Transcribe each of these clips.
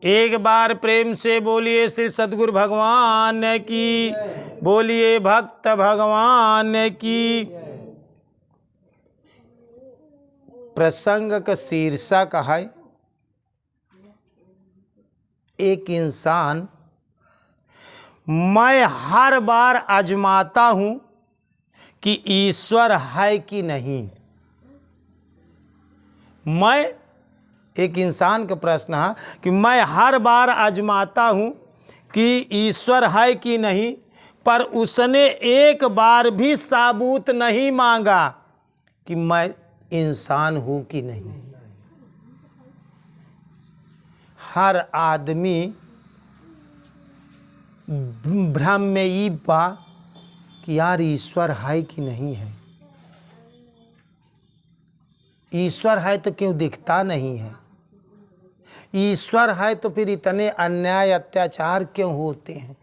एक बार प्रेम से बोलिए श्री सद्गुरु भगवान की, बोलिए भक्त भगवान की। प्रसंग का शीर्षक है एक इंसान मैं हर बार आजमाता हूं कि ईश्वर है कि नहीं। मैं एक इंसान का प्रश्न है कि मैं हर बार आजमाता हूं कि ईश्वर है कि नहीं, पर उसने एक बार भी सबूत नहीं मांगा कि मैं इंसान हूं कि नहीं। हर आदमी भ्रम में ये बा कि यार ईश्वर है कि नहीं है। ईश्वर है तो क्यों दिखता नहीं है? ईश्वर है तो फिर इतने अन्याय अत्याचार क्यों होते हैं?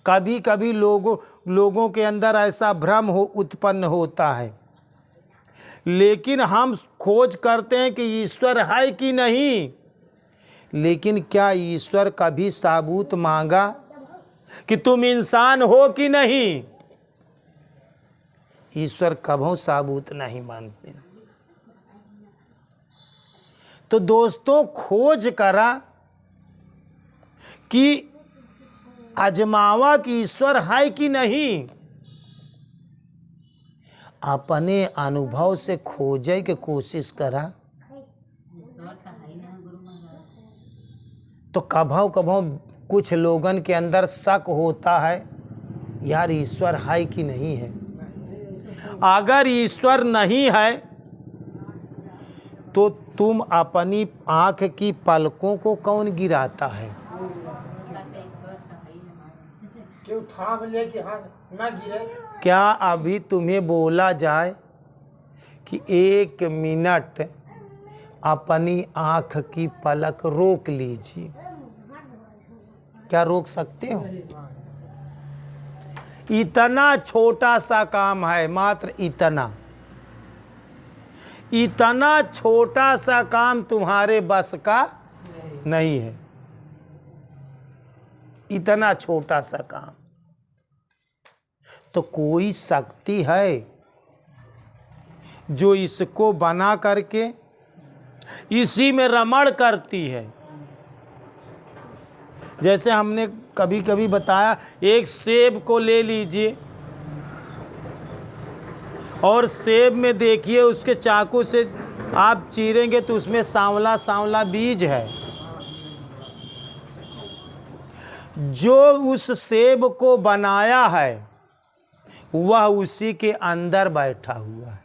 कभी कभी लोगों के अंदर ऐसा भ्रम उत्पन्न होता है, लेकिन हम खोज करते हैं कि ईश्वर है कि नहीं। लेकिन क्या ईश्वर कभी सबूत मांगा कि तुम इंसान हो कि नहीं? ईश्वर कभी सबूत नहीं मानते। तो दोस्तों, खोज करा कि आजमावा कि ईश्वर है कि नहीं। अपने अनुभव से खोजे की कोशिश करा तो कभों कुछ लोगन के अंदर शक होता है, यार ईश्वर है कि नहीं है। अगर ईश्वर नहीं है तो तुम अपनी आंख की पलकों को कौन गिराता है? क्यों थाम ले कि हाथ ना गिरे? क्या अभी तुम्हें बोला जाए कि 1 मिनट अपनी आंख की पलक रोक लीजिए, क्या रोक सकते हो? इतना छोटा सा काम है, मात्र इतना छोटा सा काम तुम्हारे बस का नहीं है। इतना छोटा सा काम तो कोई शक्ति है जो इसको बना करके इसी में रमण करती है। जैसे हमने कभी कभी बताया, एक सेब को ले लीजिए और सेब में देखिए उसके चाकू से आप चीरेंगे तो उसमें सांवला सांवला बीज है। जो उस सेब को बनाया है वह उसी के अंदर बैठा हुआ है।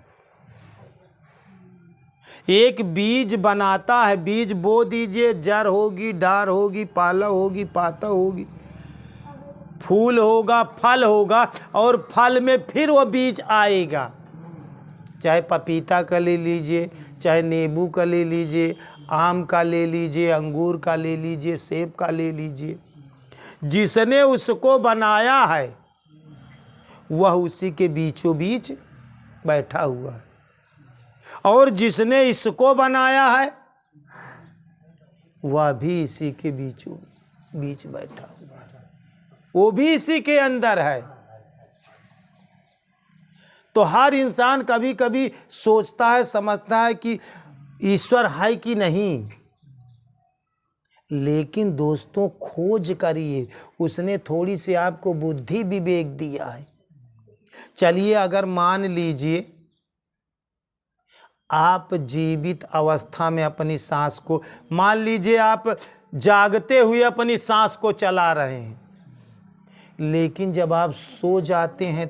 एक बीज बनाता है, बीज बो दीजिए, जड़ होगी, डार होगी, पाला होगी, पाता होगी, फूल होगा, फल होगा, और फल में फिर वो बीज आएगा। चाहे पपीता का ले लीजिए, चाहे नींबू का ले लीजिए, आम का ले लीजिए, अंगूर का ले लीजिए, सेब का ले लीजिए। जिसने उसको बनाया है वह उसी के बीचों बीच बैठा हुआ है, और जिसने इसको बनाया है वह भी इसी के बीचों बीच बैठा हुआ है, वो भी इसी के अंदर है। तो हर इंसान कभी कभी सोचता है, समझता है कि ईश्वर है कि नहीं। लेकिन दोस्तों, खोज करिए, उसने थोड़ी सी आपको बुद्धि विवेक दिया है। चलिए, अगर मान लीजिए आप जीवित अवस्था में अपनी सांस को, मान लीजिए आप जागते हुए अपनी सांस को चला रहे हैं, लेकिन जब आप सो जाते हैं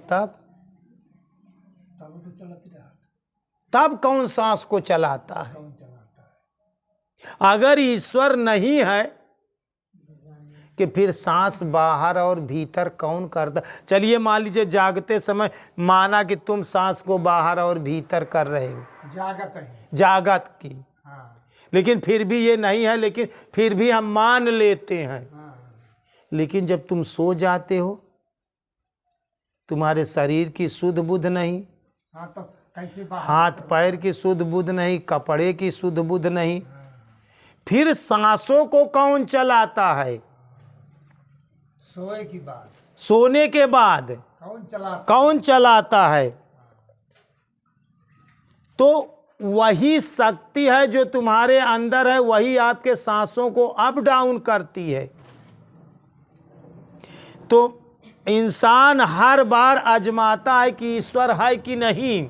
तब कौन सांस को चलाता है? अगर ईश्वर नहीं है कि फिर सांस बाहर और भीतर कौन करता? चलिए मान लीजिए जागते समय माना कि तुम सांस को बाहर और भीतर कर रहे हो, जागत की। हाँ। लेकिन फिर भी ये नहीं है, लेकिन फिर भी हम मान लेते हैं। हाँ। लेकिन जब तुम सो जाते हो, तुम्हारे शरीर की शुद्ध बुद्ध नहीं, हाँ, तो कैसे हाथ पैर की शुद्ध बुद्ध नहीं, कपड़े की शुद्ध बुद्ध नहीं, फिर सांसों को कौन चलाता है? सोए की बात सोने के बाद कौन चलाता है? तो वही शक्ति है जो तुम्हारे अंदर है, वही आपके सांसों को अप डाउन करती है। तो इंसान हर बार आजमाता है कि ईश्वर है कि नहीं।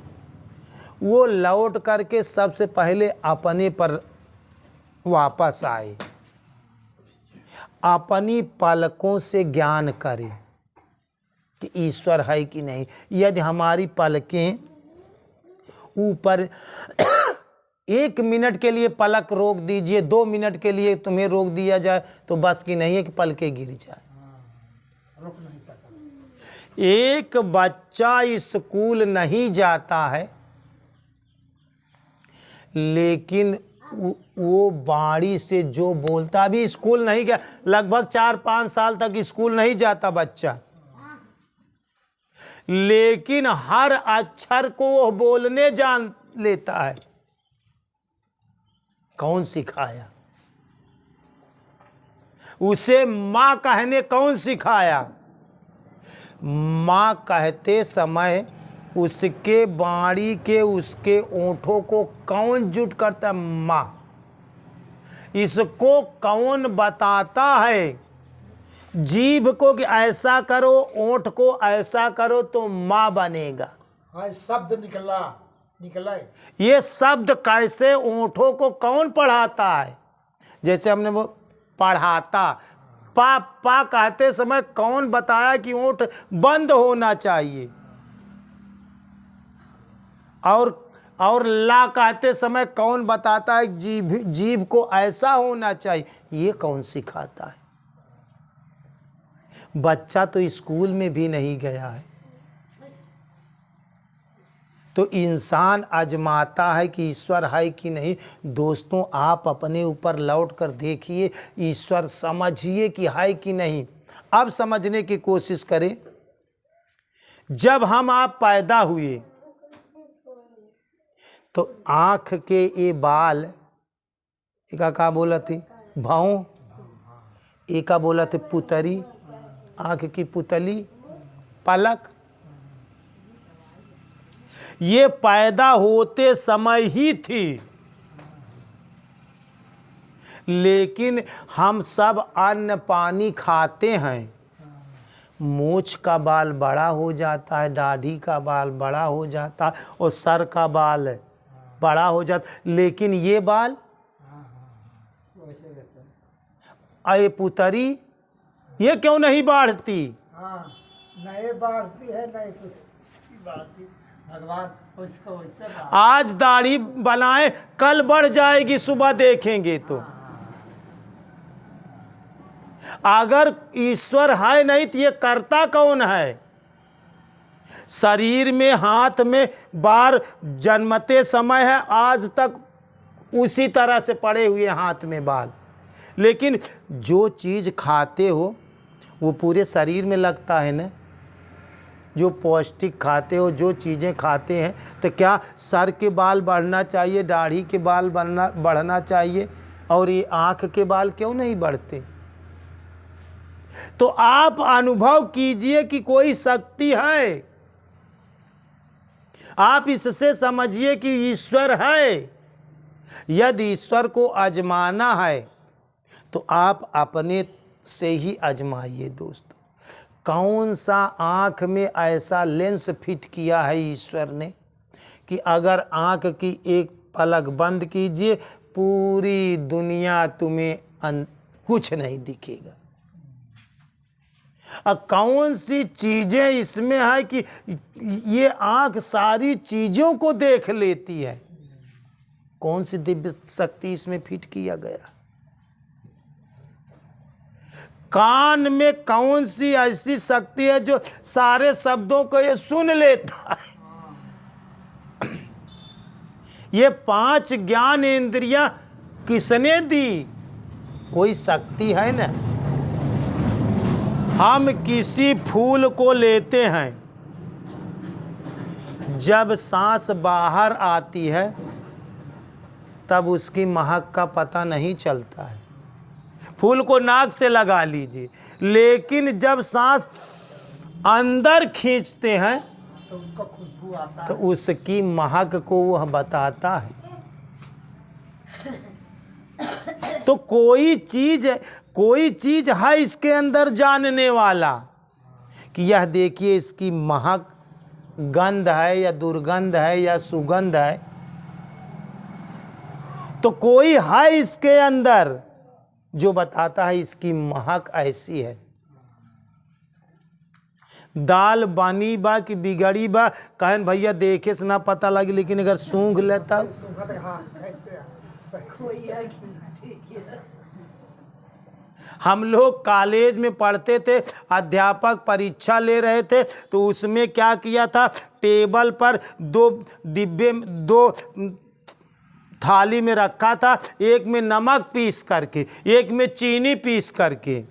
वो लौट करके सबसे पहले अपने पर वापस आए, अपनी पलकों से ज्ञान करे कि ईश्वर है कि नहीं। यदि हमारी पलकें ऊपर 1 मिनट के लिए पलक रोक दीजिए, 2 मिनट के लिए तुम्हें रोक दिया जाए तो बस की नहीं है कि पलकें गिर जाए। रुक नहीं सकता। एक बच्चा स्कूल नहीं जाता है, लेकिन वो बाड़ी से जो बोलता, अभी स्कूल नहीं गया, लगभग 4-5 साल तक स्कूल नहीं जाता बच्चा, लेकिन हर अक्षर को वो बोलने जान लेता है। कौन सिखाया उसे? माँ कहने कौन सिखाया? माँ कहते समय उसके बाड़ी के उसके ओंठों को कौन जुट करता है? माँ। इसको कौन बताता है जीभ को कि ऐसा करो, ओंठ को ऐसा करो तो माँ बनेगा? हाँ, शब्द निकला है। ये शब्द कैसे ओंठों को कौन पढ़ाता है? जैसे हमने वो पढ़ाता, पा पा कहते समय कौन बताया कि ओंठ बंद होना चाहिए, और ला कहते समय कौन बताता है जीभ को ऐसा होना चाहिए? ये कौन सिखाता है? बच्चा तो स्कूल में भी नहीं गया है। तो इंसान आजमाता है कि ईश्वर है कि नहीं। दोस्तों, आप अपने ऊपर लौट कर देखिए, ईश्वर समझिए कि है कि नहीं। अब समझने की कोशिश करें। जब हम आप पैदा हुए तो आँख के ये बाल, एका का बोला थे भाव, एका बोला थे पुतरी, आँख की पुतली, पलक, ये पैदा होते समय ही थी। लेकिन हम सब अन्न पानी खाते हैं, मूंछ का बाल बड़ा हो जाता है, दाढ़ी का बाल बड़ा हो जाता है और सर का बाल बड़ा हो जाता, लेकिन ये बाल अये पुतरी ये क्यों नहीं बढ़ती? हाँ, नए बढ़ती है, नए कुछ बढ़ती। भगवान उसको वैसे आज दाढ़ी बनाए, कल बढ़ जाएगी, सुबह देखेंगे तो। अगर ईश्वर है नहीं तो ये करता कौन है? शरीर में, हाथ में बार जन्मते समय है, आज तक उसी तरह से पड़े हुए हाथ में बाल। लेकिन जो चीज़ खाते हो वो पूरे शरीर में लगता है ना। जो पौष्टिक खाते हो, जो चीज़ें खाते हैं, तो क्या सर के बाल बढ़ना चाहिए, दाढ़ी के बाल बढ़ना चाहिए, और ये आँख के बाल क्यों नहीं बढ़ते? तो आप अनुभव कीजिए कि कोई शक्ति है। आप इससे समझिए कि ईश्वर है। यदि ईश्वर को आजमाना है तो आप अपने से ही आजमाइए दोस्तों। कौन सा आँख में ऐसा लेंस फिट किया है ईश्वर ने कि अगर आँख की एक पलक बंद कीजिए, पूरी दुनिया तुम्हें कुछ नहीं दिखेगा। कौन सी चीज़ें इसमें है कि ये आँख सारी चीज़ों को देख लेती है? कौन सी दिव्य शक्ति इसमें फिट किया गया? कान में कौन सी ऐसी शक्ति है जो सारे शब्दों को ये सुन लेता है? ये 5 ज्ञान इंद्रियां किसने दी? कोई शक्ति है ना। हम किसी फूल को लेते हैं, जब सांस बाहर आती है तब उसकी महक का पता नहीं चलता है। फूल को नाक से लगा लीजिए, लेकिन जब सांस अंदर खींचते हैं तो उनका खुशबू आता तो है। उसकी महक को वह बताता है। तो कोई चीज है इसके अंदर जानने वाला कि यह देखिए इसकी महक गंध है या दुर्गंध है या सुगंध है। तो कोई है इसके अंदर जो बताता है इसकी महक ऐसी है। दाल बनी बा कि बिगड़ी बा, कहन भैया देखे से ना पता लगी, लेकिन अगर सूंघ लेता सुगंध, हाँ कैसे हम लोग कॉलेज में पढ़ते थे, अध्यापक परीक्षा ले रहे थे, तो उसमें क्या किया था, टेबल पर दो डिब्बे, दो थाली में रखा था, एक में नमक पीस करके, एक में चीनी पीस करके,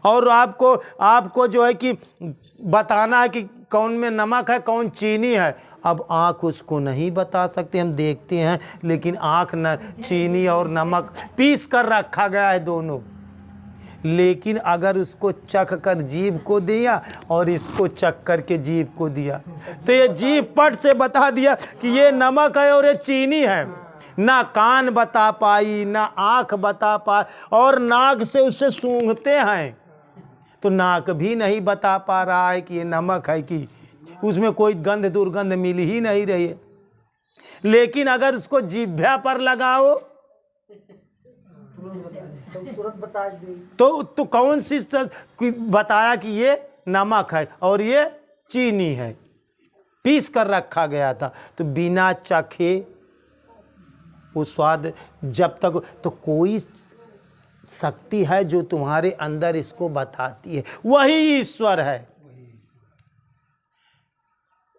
और आपको जो है कि बताना है कि कौन में नमक है कौन चीनी है। अब आँख उसको नहीं बता सकते, हम देखते हैं, लेकिन आँख न चीनी और नमक पीस कर रखा गया है दोनों। लेकिन अगर उसको चख कर जीभ को दिया और इसको चख करके जीभ को दिया, तो ये जीभ पट से बता दिया कि ये नमक है और ये चीनी है। ना कान बता पाई, ना आँख बता पाई, और नाक से उसे सूंघते हैं तो नाक भी नहीं बता पा रहा है कि ये नमक है कि उसमें कोई गंध दुर्गंध मिल ही नहीं रही है। लेकिन अगर उसको जीभ्या पर लगाओ तुरंत बता दी। तो कौन सी बताया कि ये नमक है और ये चीनी है, पीस कर रखा गया था। तो बिना चखे वो स्वाद जब तक, तो कोई शक्ति है जो तुम्हारे अंदर इसको बताती है, वही ईश्वर है।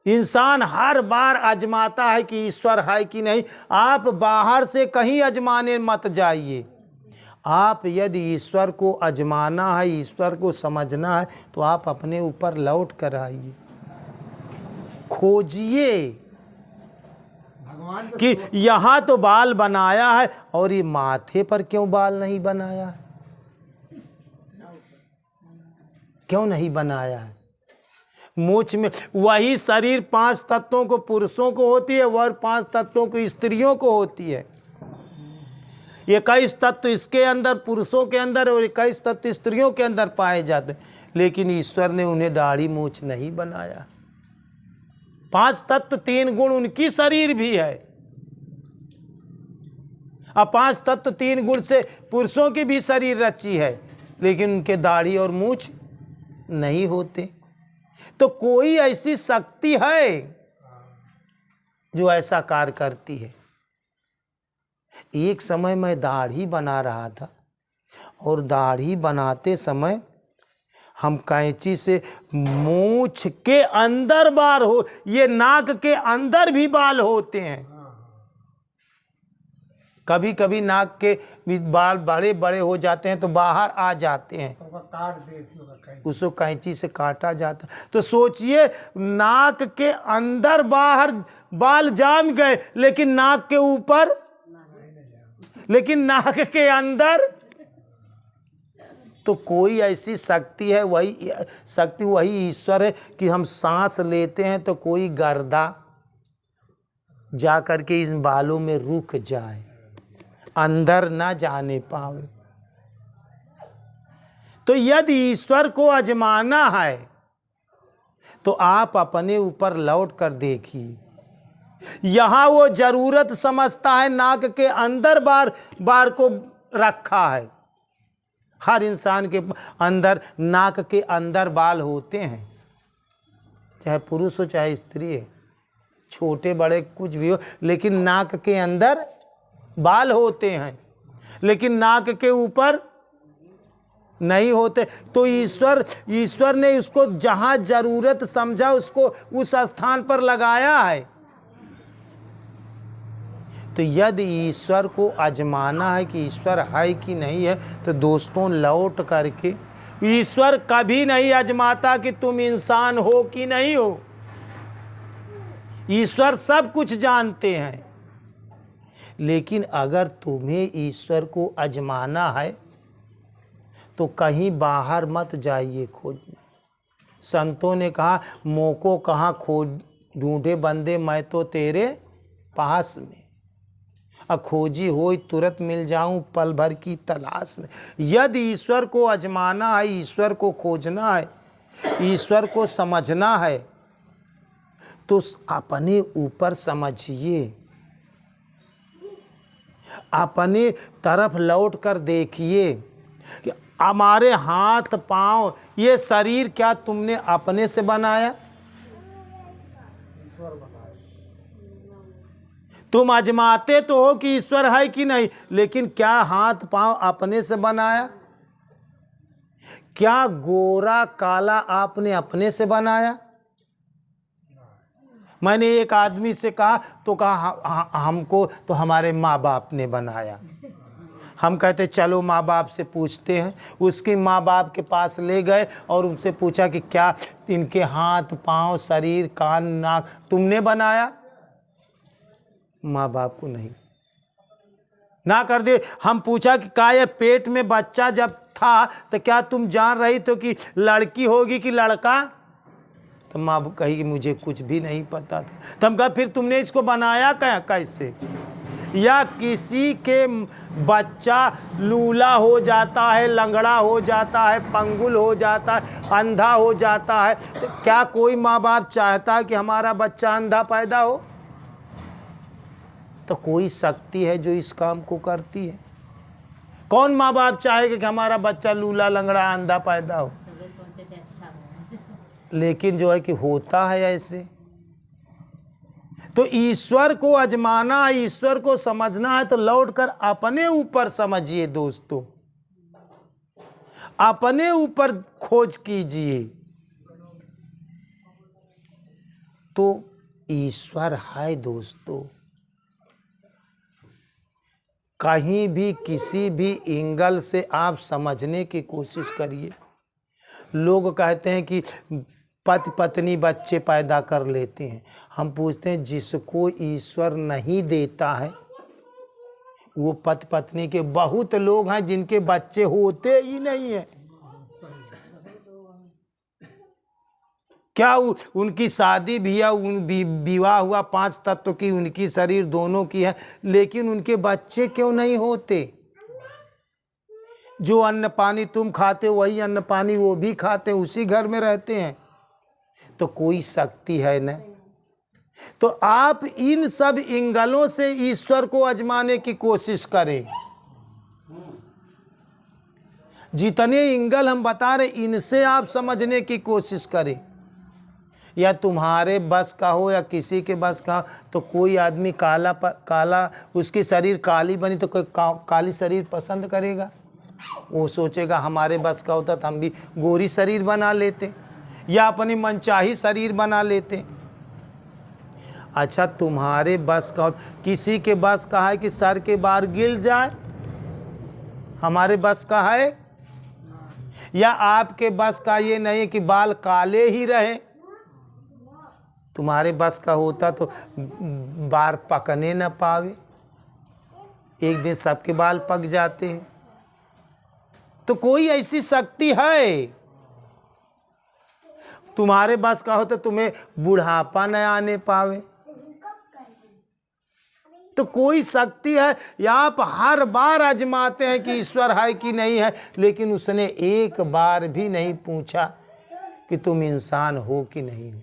इंसान हर बार आजमाता है कि ईश्वर है कि नहीं। आप बाहर से कहीं आजमाने मत जाइए। आप यदि ईश्वर को आजमाना है, ईश्वर को समझना है, तो आप अपने ऊपर लौट कर आइए, खोजिए भगवान कि यहाँ तो बाल बनाया है और ये माथे पर क्यों बाल नहीं बनाया है, क्यों नहीं बनाया है। मूछ में वही शरीर 5 तत्वों को पुरुषों को होती है, वह 5 तत्वों को स्त्रियों को होती है। 21 तत्व इसके अंदर पुरुषों के अंदर और 21 तत्व स्त्रियों के अंदर पाए जाते, लेकिन ईश्वर ने उन्हें दाढ़ी मूछ नहीं बनाया। 5 तत्व 3 गुण उनकी शरीर भी है, अब 5 तत्व 3 गुण से पुरुषों की भी शरीर रची है, लेकिन उनके दाढ़ी और मूछ नहीं होते। तो कोई ऐसी शक्ति है जो ऐसा कार्य करती है। एक समय मैं दाढ़ी बना रहा था, और दाढ़ी बनाते समय हम कैंची से मूछ के अंदर बाल हो, ये नाक के अंदर भी बाल होते हैं। कभी कभी नाक के भी बाल बड़े बड़े हो जाते हैं तो बाहर आ जाते हैं, तो काट देती होगा कहीं। उसको कैंची से काटा जाता। तो सोचिए, नाक के अंदर बाहर बाल जाम गए, लेकिन नाक के ऊपर, लेकिन नाक के अंदर। तो कोई ऐसी शक्ति है, वही शक्ति वही ईश्वर है कि हम सांस लेते हैं तो कोई गर्दा जा करके इन बालों में रुक जाए, अंदर ना जाने पावे। तो यदि ईश्वर को आजमाना है तो आप अपने ऊपर लौट कर देखिए। यहां वो जरूरत समझता है, नाक के अंदर बार को रखा है। हर इंसान के अंदर नाक के अंदर बाल होते हैं, चाहे पुरुष हो चाहे स्त्री है, छोटे बड़े कुछ भी हो, लेकिन नाक के अंदर बाल होते हैं, लेकिन नाक के ऊपर नहीं होते। तो ईश्वर ने उसको जहाँ जरूरत समझा उसको उस स्थान पर लगाया है। तो यदि ईश्वर को आजमाना है कि ईश्वर है कि नहीं है, तो दोस्तों लौट करके, ईश्वर कभी नहीं आजमाता कि तुम इंसान हो कि नहीं हो। ईश्वर सब कुछ जानते हैं, लेकिन अगर तुम्हें ईश्वर को आजमाना है तो कहीं बाहर मत जाइए खोजने। संतों ने कहा मोको कहाँ खोज ढूंढे बंदे, मैं तो तेरे पास में। खोजी हो तुरंत मिल जाऊं पल भर की तलाश में। यदि ईश्वर को आजमाना है, ईश्वर को खोजना है, ईश्वर को समझना है तो अपने ऊपर समझिए, अपने तरफ लौट कर देखिए कि हमारे हाथ पांव ये शरीर क्या तुमने अपने से बनाया? ईश्वर बनाए। तुम आजमाते तो हो कि ईश्वर है कि नहीं, लेकिन क्या हाथ पांव अपने से बनाया? क्या गोरा काला आपने अपने से बनाया? मैंने एक आदमी से कहा तो कहा हमको तो हमारे माँ बाप ने बनाया। हम कहते चलो माँ बाप से पूछते हैं। उसके माँ बाप के पास ले गए और उनसे पूछा कि क्या इनके हाथ पांव शरीर कान नाक तुमने बनाया? माँ बाप को नहीं ना कर दे। हम पूछा कि क्या ये पेट में बच्चा जब था तो क्या तुम जान रही तो कि लड़की होगी कि लड़का? तो माँ कही कि मुझे कुछ भी नहीं पता था। तो हम कहा फिर तुमने इसको बनाया क्या कैसे? या किसी के बच्चा लूला हो जाता है, लंगड़ा हो जाता है, पंगुल हो जाता है, अंधा हो जाता है, तो क्या कोई माँ बाप चाहता है कि हमारा बच्चा अंधा पैदा हो? तो कोई शक्ति है जो इस काम को करती है। कौन माँ बाप चाहेगा कि हमारा बच्चा लूला लंगड़ा अंधा पैदा हो? लेकिन जो है कि होता है ऐसे। तो ईश्वर को आजमाना है, ईश्वर को समझना है तो लौटकर अपने ऊपर समझिए दोस्तों, अपने ऊपर खोज कीजिए। तो ईश्वर है दोस्तों। कहीं भी किसी भी एंगल से आप समझने की कोशिश करिए। लोग कहते हैं कि पति पत्नी बच्चे पैदा कर लेते हैं। हम पूछते हैं जिसको ईश्वर नहीं देता है वो पति पत्नी के बहुत लोग हैं जिनके बच्चे होते ही नहीं हैं। क्या उनकी शादी भी है, विवाह हुआ 5 तत्व की उनकी शरीर दोनों की है, लेकिन उनके बच्चे क्यों नहीं होते? जो अन्न पानी तुम खाते हो वही अन्न पानी वो भी खाते, उसी घर में रहते हैं। तो कोई शक्ति है न। तो आप इन सब एंगलों से ईश्वर को आजमाने की कोशिश करें। जितने एंगल हम बता रहे इनसे आप समझने की कोशिश करें। या तुम्हारे बस का हो या किसी के बस का हो, तो कोई आदमी काला उसकी शरीर काली बनी तो कोई काली शरीर पसंद करेगा? वो सोचेगा हमारे बस का होता तो हम भी गोरी शरीर बना लेते या अपनी मनचाही शरीर बना लेते। अच्छा तुम्हारे बस का हो, किसी के बस का है कि सर के बाल गिर जाए? हमारे बस का है? या आपके बस का ये नहीं कि बाल काले ही रहे? तुम्हारे बस का होता तो बाल पकने न पावे, एक दिन सबके बाल पक जाते हैं। तो कोई ऐसी शक्ति है। तुम्हारे बस का हो तो तुम्हें बुढ़ापा न आने पावे। तो कोई शक्ति है। या आप हर बार आजमाते हैं कि ईश्वर है कि नहीं है, लेकिन उसने एक बार भी नहीं पूछा कि तुम इंसान हो कि नहीं हो।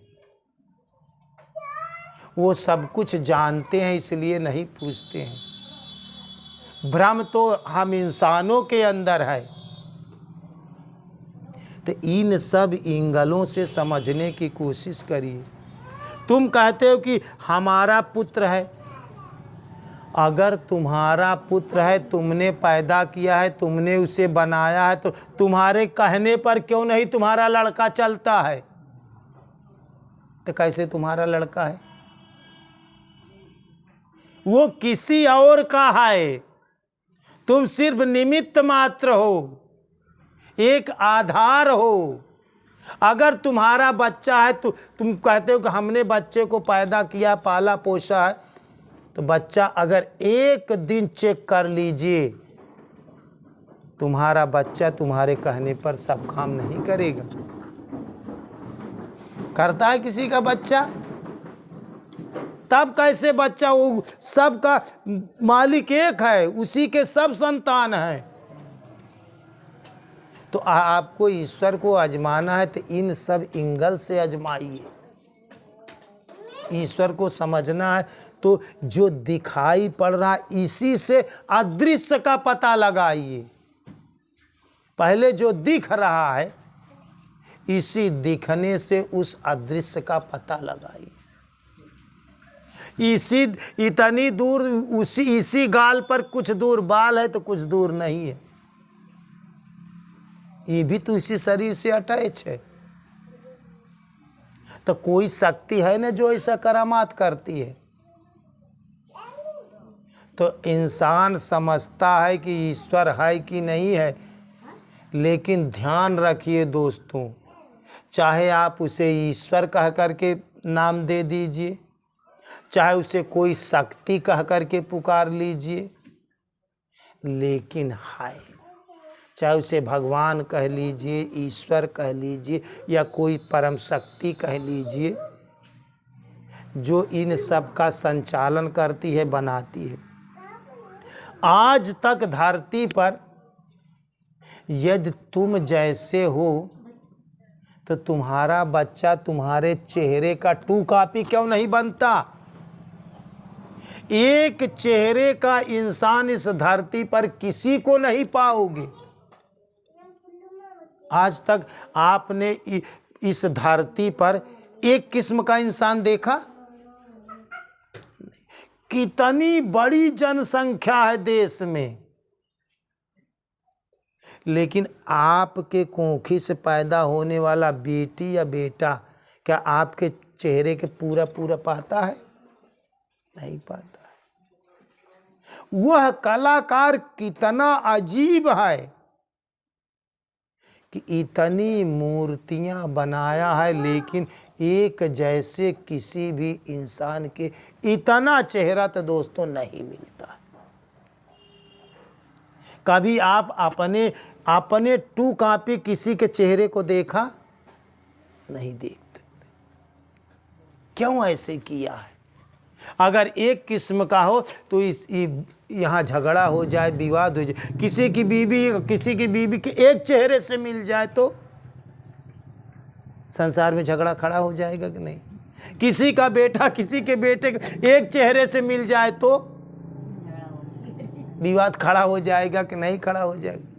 वो सब कुछ जानते हैं इसलिए नहीं पूछते हैं। भ्रम तो हम इंसानों के अंदर है। तो इन सब एंगलों से समझने की कोशिश करिए। तुम कहते हो कि हमारा पुत्र है। अगर तुम्हारा पुत्र है, तुमने पैदा किया है, तुमने उसे बनाया है, तो तुम्हारे कहने पर क्यों नहीं तुम्हारा लड़का चलता है? तो कैसे तुम्हारा लड़का है? वो किसी और का है। तुम सिर्फ निमित्त मात्र हो, एक आधार हो। अगर तुम्हारा बच्चा है तो तुम कहते हो कि हमने बच्चे को पैदा किया, पाला पोसा है, तो बच्चा अगर एक दिन चेक कर लीजिए, तुम्हारा बच्चा तुम्हारे कहने पर सब काम नहीं करेगा। करता है किसी का बच्चा? तब कैसे बच्चा? वो सबका मालिक एक है, उसी के सब संतान हैं। तो आपको ईश्वर को आजमाना है तो इन सब एंगल से आजमाइए। ईश्वर को समझना है तो जो दिखाई पड़ रहा है इसी से अदृश्य का पता लगाइए। पहले जो दिख रहा है इसी दिखने से उस अदृश्य का पता लगाइए। इतनी दूर इसी गाल पर कुछ दूर बाल है तो कुछ दूर नहीं है, ये भी तो इसी शरीर से अटैच है। तो कोई शक्ति है ना जो ऐसा करामात करती है। तो इंसान समझता है कि ईश्वर है कि नहीं है, लेकिन ध्यान रखिए दोस्तों, चाहे आप उसे ईश्वर कह करके नाम दे दीजिए, चाहे उसे कोई शक्ति कह करके पुकार लीजिए, लेकिन है, चाहे उसे भगवान कह लीजिए, ईश्वर कह लीजिए या कोई परम शक्ति कह लीजिए, जो इन सब का संचालन करती है, बनाती है। आज तक धरती पर यदि तुम जैसे हो तो तुम्हारा बच्चा तुम्हारे चेहरे का 2 कॉपी क्यों नहीं बनता? एक चेहरे का इंसान इस धरती पर किसी को नहीं पाओगे। आज तक आपने इस धरती पर एक किस्म का इंसान देखा? कितनी बड़ी जनसंख्या है देश में, लेकिन आपके कोंखी से पैदा होने वाला बेटी या बेटा क्या आपके चेहरे के पूरा पाता है? नहीं पाता है। वह कलाकार कितना अजीब है कि इतनी मूर्तियां बनाया है, लेकिन एक जैसे किसी भी इंसान के इतना चेहरा तो दोस्तों नहीं मिलता है। कभी आप अपने 2 कॉपी किसी के चेहरे को देखा? नहीं देखते। क्यों ऐसे किया है? अगर एक किस्म का हो तो यहाँ झगड़ा हो जाए, विवाद हो जाए। किसी की बीवी के एक चेहरे से मिल जाए तो संसार में झगड़ा खड़ा हो जाएगा कि नहीं? किसी का बेटा किसी के बेटे के एक चेहरे से मिल जाए तो विवाद खड़ा हो जाएगा कि नहीं खड़ा हो जाएगा?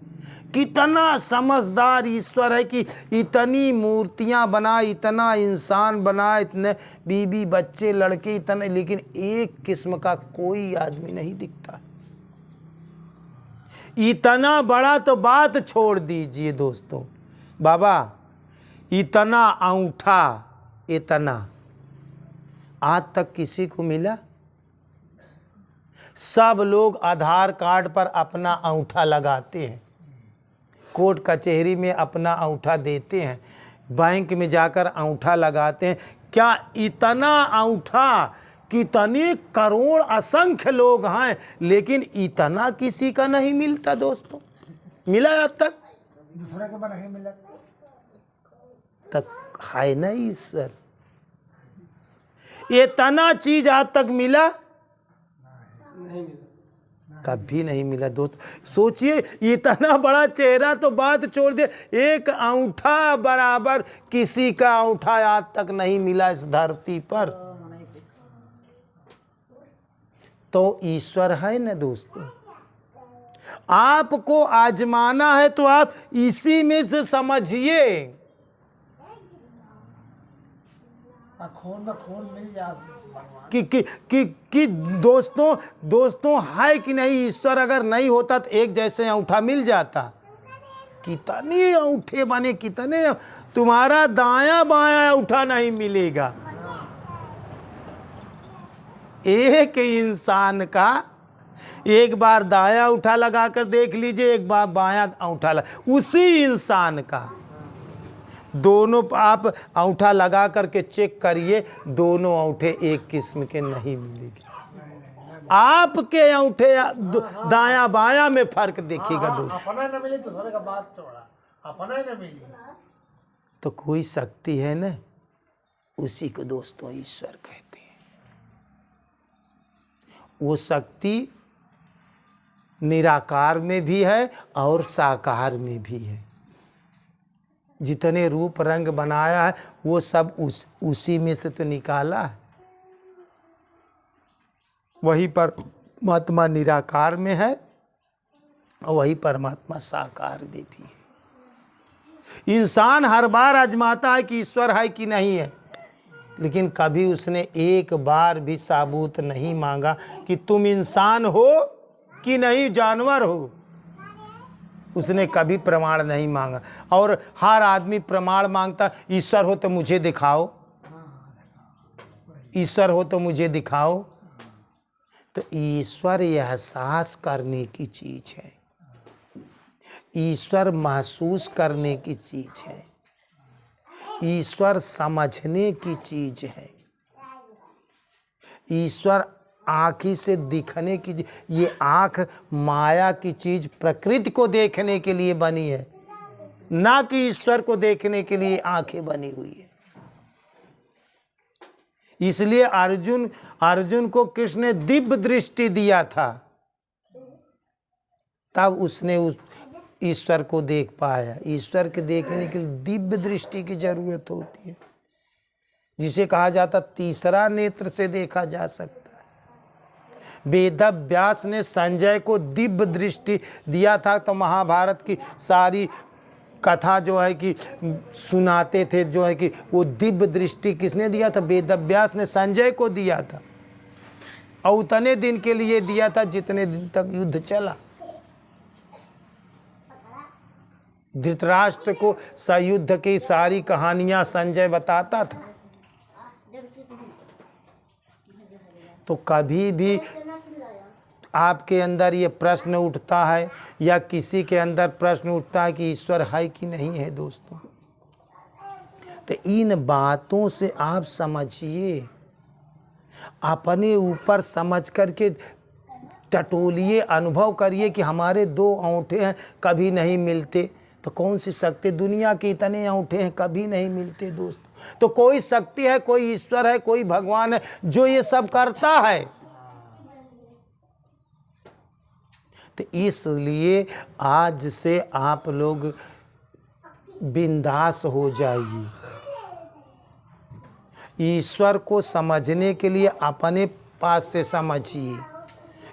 कितना समझदार ईश्वर है कि इतनी मूर्तियां बना, इतना इंसान बना, इतने बीवी बच्चे लड़के इतने, लेकिन एक किस्म का कोई आदमी नहीं दिखता। इतना बड़ा तो बात छोड़ दीजिए दोस्तों, बाबा इतना अंगूठा, इतना आज तक किसी को मिला? सब लोग आधार कार्ड पर अपना अंगूठा लगाते हैं, कोर्ट कचहरी में अपना अंगूठा देते हैं, बैंक में जाकर अंगूठा लगाते हैं। क्या इतना अंगूठा? कितने करोड़ असंख्य लोग हैं, लेकिन इतना किसी का नहीं मिलता दोस्तों। मिला अब तक? दूसरे को नहीं मिला तक है ना ईश्वर? इतना चीज आज तक मिला? नहीं मिला, कभी नहीं मिला दोस्त। सोचिए, इतना बड़ा चेहरा तो बात छोड़ दे, एक अंगूठा बराबर किसी का अंगूठा आज तक नहीं मिला इस धरती पर। तो ईश्वर है ना दोस्तों। आपको आजमाना है तो आप इसी में से समझिए। खून में खून मिल जाए कि दोस्तों है कि नहीं? ईश्वर अगर नहीं होता तो एक जैसे अंगूठा मिल जाता। कितने अंगूठे बने, कितने, तुम्हारा दायां बायां अंगूठा नहीं मिलेगा। एक इंसान का एक बार दायां अंगूठा लगा कर देख लीजिए, एक बार बायां अंगूठा लगा, उसी इंसान का दोनों आप अंगूठा लगा करके चेक करिए, दोनों अंगूठे एक किस्म के नहीं मिलेंगे। आपके अंगूठे दाया बाया में फर्क देखिएगा दोस्त। अपना न मिली तो थोड़े का बात छोड़ा, अपना ही न मिली तो कोई शक्ति है ना, उसी को दोस्तों ईश्वर कहते हैं। वो शक्ति निराकार में भी है और साकार में भी है। जितने रूप रंग बनाया है वो सब उसी में से तो निकाला है। वही परमात्मा निराकार में है और वही परमात्मा साकार में भी है। इंसान हर बार आजमाता है कि ईश्वर है कि नहीं है, लेकिन कभी उसने एक बार भी साबूत नहीं मांगा कि तुम इंसान हो कि नहीं जानवर हो। उसने कभी प्रमाण नहीं मांगा। और हर आदमी प्रमाण मांगता, ईश्वर हो तो मुझे दिखाओ, ईश्वर हो तो मुझे दिखाओ। तो ईश्वर एहसास करने की चीज है, ईश्वर महसूस करने की चीज है, ईश्वर समझने की चीज है, ईश्वर आँखी से दिखने की। ये आँख माया की चीज प्रकृति को देखने के लिए बनी है, ना कि ईश्वर को देखने के लिए आँखें बनी हुई है। इसलिए अर्जुन को कृष्ण ने दिव्य दृष्टि दिया था, तब उसने उस ईश्वर को देख पाया। ईश्वर के देखने के लिए दिव्य दृष्टि की जरूरत होती है, जिसे कहा जाता तीसरा नेत्र से देखा जा सकता है। वेद व्यास ने संजय को दिव्य दृष्टि दिया था, तो महाभारत की सारी कथा जो है कि सुनाते थे, जो है कि वो दिव्य दृष्टि किसने दिया था? वेद व्यास ने संजय को दिया था, और उतने दिन के लिए दिया था जितने दिन तक युद्ध चला। धृतराष्ट्र को युद्ध की सारी कहानियां संजय बताता था। तो कभी भी आपके अंदर ये प्रश्न उठता है या किसी के अंदर प्रश्न उठता है कि ईश्वर है कि नहीं है दोस्तों, तो इन बातों से आप समझिए, अपने ऊपर समझ करके टटोलिए, अनुभव करिए कि हमारे दो अंगूठे हैं, कभी नहीं मिलते। तो कौन सी शक्ति? दुनिया के इतने अंगूठे हैं, कभी नहीं मिलते दोस्तों। तो कोई शक्ति है, कोई ईश्वर है, कोई भगवान है जो ये सब करता है। तो इसलिए आज से आप लोग बिंदास हो जाइए। ईश्वर को समझने के लिए अपने पास से समझिए,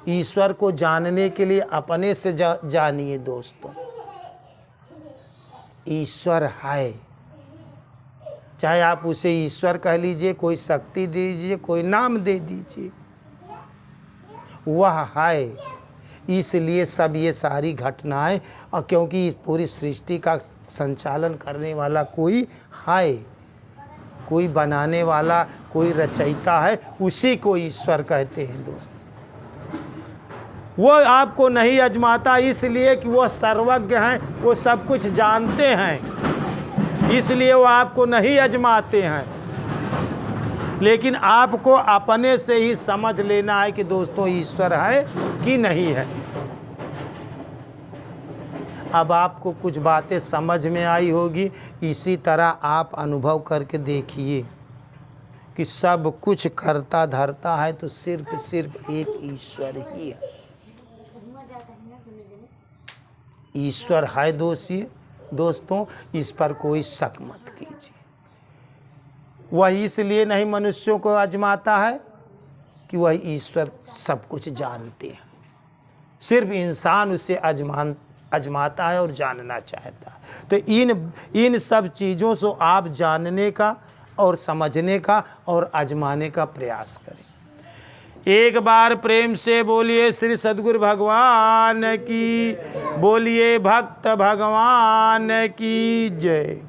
ईश्वर को जानने के लिए अपने से जानिए दोस्तों। ईश्वर है, चाहे आप उसे ईश्वर कह लीजिए, कोई शक्ति दे दीजिए, कोई नाम दे दीजिए, वह है। इसलिए सब ये सारी घटनाएं, और क्योंकि इस पूरी सृष्टि का संचालन करने वाला कोई है, कोई बनाने वाला, कोई रचयिता है, उसी को ईश्वर कहते हैं दोस्त। वो आपको नहीं आजमाता इसलिए कि वो सर्वज्ञ हैं, वो सब कुछ जानते हैं, इसलिए वो आपको नहीं आजमाते हैं। लेकिन आपको अपने से ही समझ लेना है कि दोस्तों ईश्वर है कि नहीं है। अब आपको कुछ बातें समझ में आई होगी, इसी तरह आप अनुभव करके देखिए कि सब कुछ करता धरता है तो सिर्फ एक ईश्वर ही है। ईश्वर है दोस्तों, इस पर कोई शक मत कीजिए। वह इसलिए नहीं मनुष्यों को आजमाता है कि वह ईश्वर सब कुछ जानते हैं, सिर्फ इंसान उसे आजमाता है और जानना चाहता है। तो इन सब चीज़ों से आप जानने का और समझने का और आजमाने का प्रयास करें। एक बार प्रेम से बोलिए श्री सद्गुरु भगवान की, बोलिए भक्त भगवान की जय।